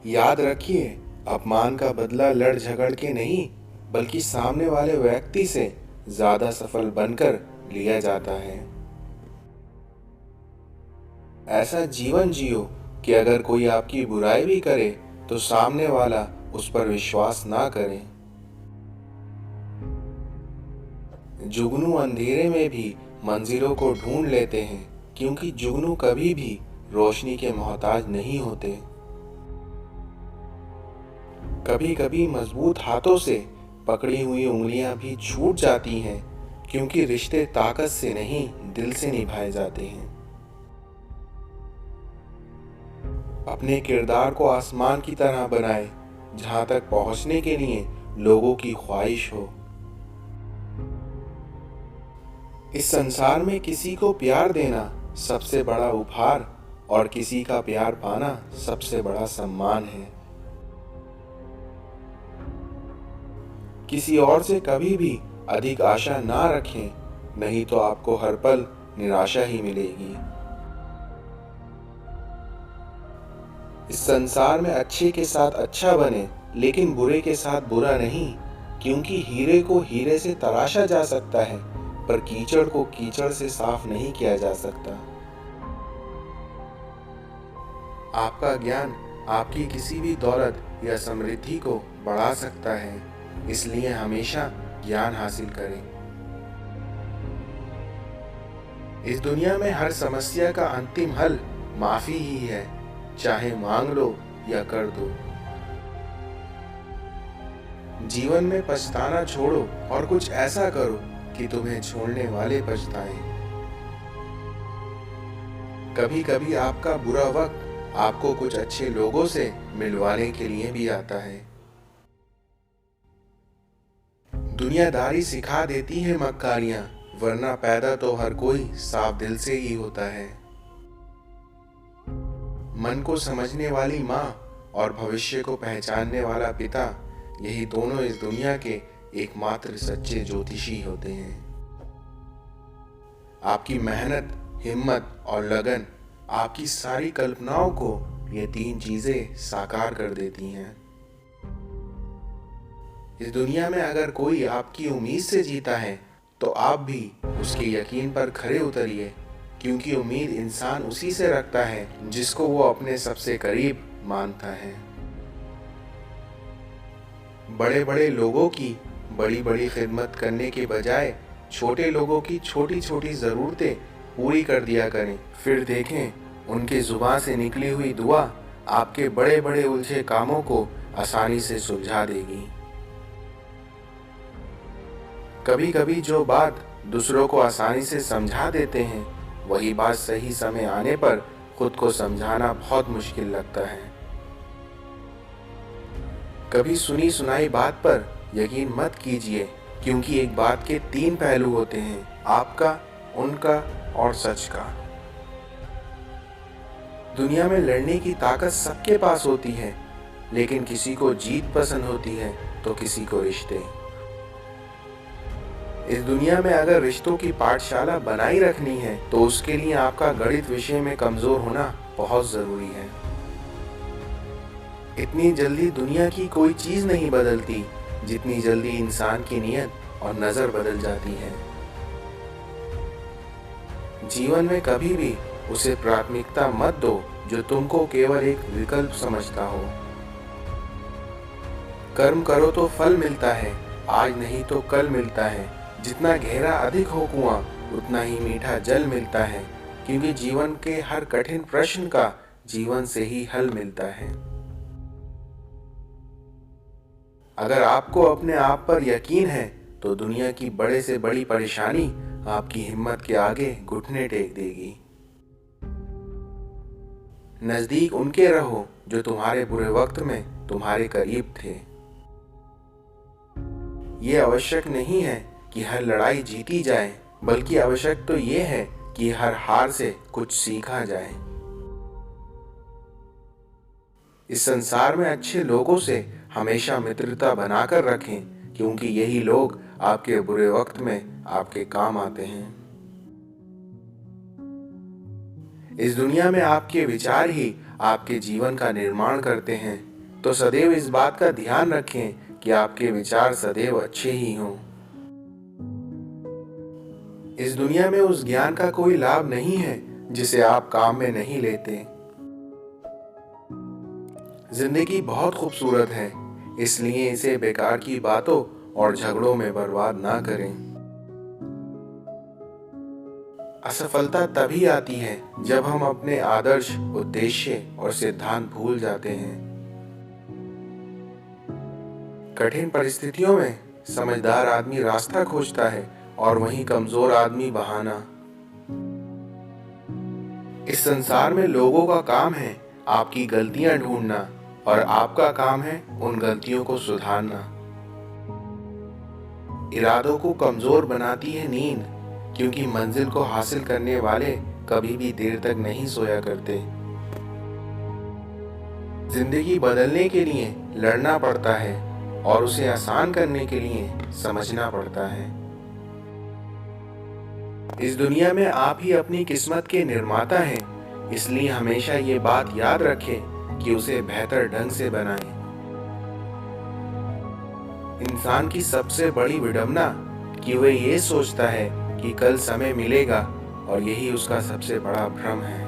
याद रखिए, अपमान का बदला लड़ झगड़ के नहीं, बल्कि सामने वाले व्यक्ति से ज्यादा सफल बनकर लिया जाता है। ऐसा जीवन जियो कि अगर कोई आपकी बुराई भी करे तो सामने वाला उस पर विश्वास ना करे। जुगनू अंधेरे में भी मंजिलों को ढूंढ लेते हैं, क्योंकि जुगनू कभी भी रोशनी के मोहताज नहीं होते। कभी कभी मजबूत हाथों से पकड़ी हुई उंगलियां भी छूट जाती हैं, क्योंकि रिश्ते ताकत से नहीं, दिल से निभाए जाते हैं। अपने किरदार को आसमान की तरह बनाए, जहां तक पहुंचने के लिए लोगों की ख्वाहिश हो। इस संसार में किसी को प्यार देना सबसे बड़ा उपहार और किसी का प्यार पाना सबसे बड़ा सम्मान है। किसी और से कभी भी अधिक आशा ना रखें, नहीं तो आपको हर पल निराशा ही मिलेगी। इस संसार में अच्छे के साथ अच्छा बने, लेकिन बुरे के साथ बुरा नहीं, क्योंकि हीरे को हीरे से तराशा जा सकता है, पर कीचड़ को कीचड़ से साफ नहीं किया जा सकता। आपका ज्ञान आपकी किसी भी दौलत या समृद्धि को बढ़ा सकता है, इसलिए हमेशा ज्ञान हासिल करें। इस दुनिया में हर समस्या का अंतिम हल माफी ही है, चाहे मांग लो या कर दो। जीवन में पछताना छोड़ो और कुछ ऐसा करो कि तुम्हें छोड़ने वाले पछताएं। कभी कभी आपका बुरा वक्त आपको कुछ अच्छे लोगों से मिलवाने के लिए भी आता है। दुनियादारी सिखा देती है मक्कारियां, वरना पैदा तो हर कोई साफ दिल से ही होता है। मन को समझने वाली माँ और भविष्य को पहचानने वाला पिता, यही दोनों इस दुनिया के एकमात्र सच्चे ज्योतिषी होते हैं। आपकी मेहनत, हिम्मत और लगन, आपकी सारी कल्पनाओं को ये तीन चीजें साकार कर देती हैं। इस दुनिया में अगर कोई आपकी उम्मीद से जीता है, तो आप भी उसके यकीन पर खरे उतरिए, क्योंकि उम्मीद इंसान उसी से रखता है जिसको वो अपने सबसे करीब मानता है। बड़े बड़े लोगों की बड़ी बड़ी खिदमत करने के बजाय छोटे लोगों की छोटी छोटी ज़रूरतें पूरी कर दिया करें, फिर देखें उनकी जुबान से निकली हुई दुआ आपके बड़े बड़े उलझे कामों को आसानी से सुलझा देगी। कभी कभी जो बात दूसरों को आसानी से समझा देते हैं, वही बात सही समय आने पर खुद को समझाना बहुत मुश्किल लगता है। कभी सुनी सुनाई बात पर यकीन मत कीजिए, क्योंकि एक बात के तीन पहलू होते हैं, आपका, उनका और सच का। दुनिया में लड़ने की ताकत सबके पास होती है, लेकिन किसी को जीत पसंद होती है तो किसी को रिश्ते। इस दुनिया में अगर रिश्तों की पाठशाला बनाई रखनी है, तो उसके लिए आपका गणित विषय में कमजोर होना बहुत जरूरी है। इतनी जल्दी दुनिया की कोई चीज नहीं बदलती, जितनी जल्दी इंसान की नीयत और नजर बदल जाती है। जीवन में कभी भी उसे प्राथमिकता मत दो जो तुमको केवल एक विकल्प समझता हो। कर्म करो तो फल मिलता है, आज नहीं तो कल मिलता है। जितना गहरा अधिक हो कुआं, उतना ही मीठा जल मिलता है, क्योंकि जीवन के हर कठिन प्रश्न का जीवन से ही हल मिलता है। अगर आपको अपने आप पर यकीन है, तो दुनिया की बड़े से बड़ी परेशानी आपकी हिम्मत के आगे घुटने टेक देगी। नजदीक उनके रहो जो तुम्हारे बुरे वक्त में तुम्हारे करीब थे। ये आवश्यक नहीं है कि हर लड़ाई जीती जाए, बल्कि आवश्यक तो ये है कि हर हार से कुछ सीखा जाए। इस संसार में अच्छे लोगों से हमेशा मित्रता बनाकर रखें, क्योंकि यही लोग आपके बुरे वक्त में आपके काम आते हैं। इस दुनिया में आपके विचार ही आपके जीवन का निर्माण करते हैं, तो सदैव इस बात का ध्यान रखें कि आपके विचार सदैव अच्छे ही हों। इस दुनिया में उस ज्ञान का कोई लाभ नहीं है जिसे आप काम में नहीं लेते। जिंदगी बहुत खूबसूरत है, इसलिए इसे बेकार की बातों और झगड़ों में बर्बाद ना करें। असफलता तभी आती है जब हम अपने आदर्श, उद्देश्य और सिद्धांत भूल जाते हैं। कठिन परिस्थितियों में समझदार आदमी रास्ता खोजता है और वहीं कमजोर आदमी बहाना। इस संसार में लोगों का काम है आपकी गलतियां ढूंढना और आपका काम है उन गलतियों को सुधारना। इरादों को कमजोर बनाती है नींद, क्योंकि मंजिल को हासिल करने वाले कभी भी देर तक नहीं सोया करते। जिंदगी बदलने के लिए लड़ना पड़ता है और उसे आसान करने के लिए समझना पड़ता है। इस दुनिया में आप ही अपनी किस्मत के निर्माता हैं, इसलिए हमेशा ये बात याद रखें कि उसे बेहतर ढंग से बनाएं। इंसान की सबसे बड़ी विडंबना कि वह ये सोचता है कि कल समय मिलेगा, और यही उसका सबसे बड़ा भ्रम है।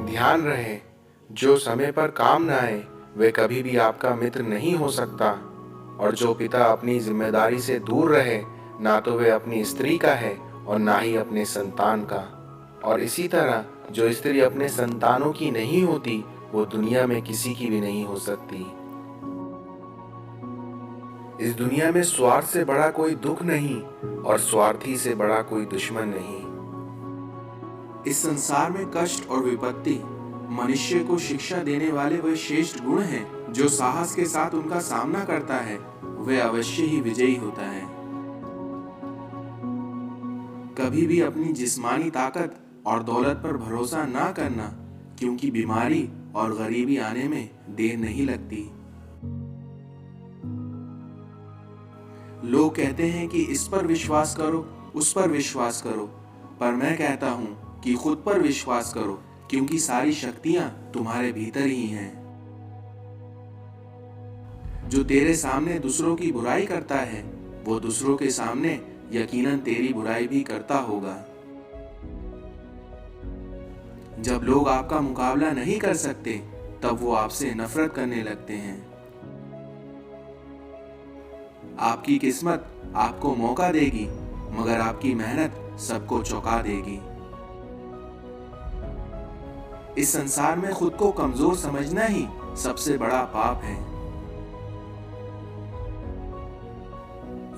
ध्यान रहे, जो समय पर काम न आए वह कभी भी आपका मित्र नहीं हो सकता, और जो पिता अपनी जिम्मेदारी से दूर रहे ना तो वह अपनी स्त्री का है और ना ही अपने संतान का। और इसी तरह जो स्त्री अपने संतानों की नहीं होती वो दुनिया में किसी की भी नहीं हो सकती। इस दुनिया में स्वार्थ से बड़ा कोई दुख नहीं और स्वार्थी से बड़ा कोई दुश्मन नहीं। इस संसार में कष्ट और विपत्ति मनुष्य को शिक्षा देने वाले वह श्रेष्ठ गुण हैं, जो साहस के साथ उनका सामना करता है वह अवश्य ही विजयी होता है। कभी भी अपनी जिस्मानी ताकत और दौलत पर भरोसा ना करना, क्योंकि बीमारी और गरीबी आने में देर नहीं लगती। लोग कहते हैं कि इस पर विश्वास करो, उस पर विश्वास करो, पर मैं कहता हूं कि खुद पर विश्वास करो, क्योंकि सारी शक्तियां तुम्हारे भीतर ही हैं। जो तेरे सामने दूसरों की बुराई करता है वो दूसरों के सामने यकीनन तेरी बुराई भी करता होगा। जब लोग आपका मुकाबला नहीं कर सकते तब वो आपसे नफरत करने लगते हैं। आपकी किस्मत आपको मौका देगी, मगर आपकी मेहनत सबको चौंका देगी। इस संसार में खुद को कमजोर समझना ही सबसे बड़ा पाप है।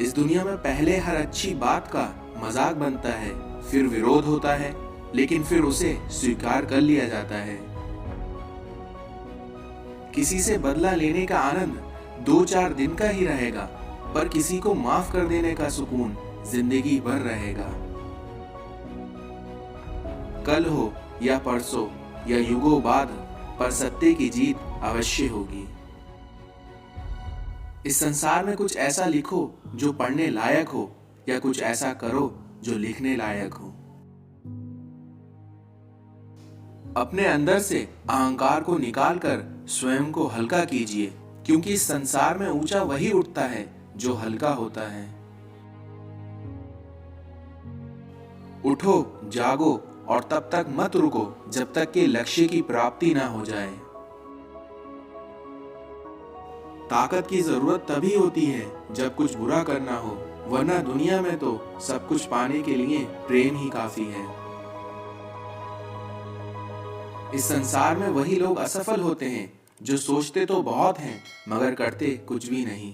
इस दुनिया में पहले हर अच्छी बात का मजाक बनता है, फिर विरोध होता है, लेकिन फिर उसे स्वीकार कर लिया जाता है। किसी से बदला लेने का आनंद 2-4 दिन का ही रहेगा, पर किसी को माफ कर देने का सुकून जिंदगी भर रहेगा। कल हो या परसों या युगों बाद, पर सत्य की जीत अवश्य होगी। इस संसार में कुछ ऐसा लिखो जो पढ़ने लायक हो, या कुछ ऐसा करो जो लिखने लायक हो। अपने अंदर से अहंकार को निकालकर स्वयं को हल्का कीजिए, क्योंकि इस संसार में ऊंचा वही उठता है जो हल्का होता है। उठो, जागो और तब तक मत रुको जब तक कि लक्ष्य की प्राप्ति ना हो जाए। ताकत की जरूरत तभी होती है जब कुछ बुरा करना हो, वरना दुनिया में तो सब कुछ पाने के लिए प्रेम ही काफी है। इस संसार में वही लोग असफल होते हैं जो सोचते तो बहुत हैं मगर करते कुछ भी नहीं।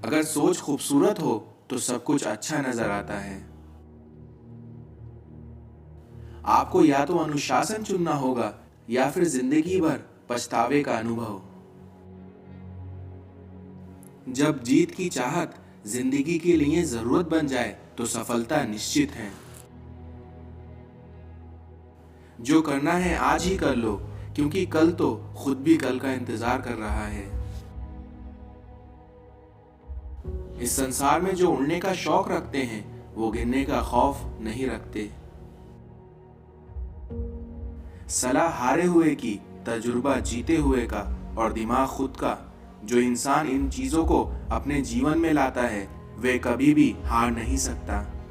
अगर सोच खूबसूरत हो तो सब कुछ अच्छा नजर आता है। आपको या तो अनुशासन चुनना होगा या फिर जिंदगी भर पछतावे का अनुभव। जब जीत की चाहत जिंदगी के लिए जरूरत बन जाए तो सफलता निश्चित है। जो करना है आज ही कर लो, क्योंकि कल तो खुद भी कल का इंतजार कर रहा है। इस संसार में जो उड़ने का शौक रखते हैं वो गिरने का खौफ नहीं रखते। सलाह हारे हुए की, तजुर्बा जीते हुए का और दिमाग खुद का। जो इंसान इन चीज़ों को अपने जीवन में लाता है वे कभी भी हार नहीं सकता।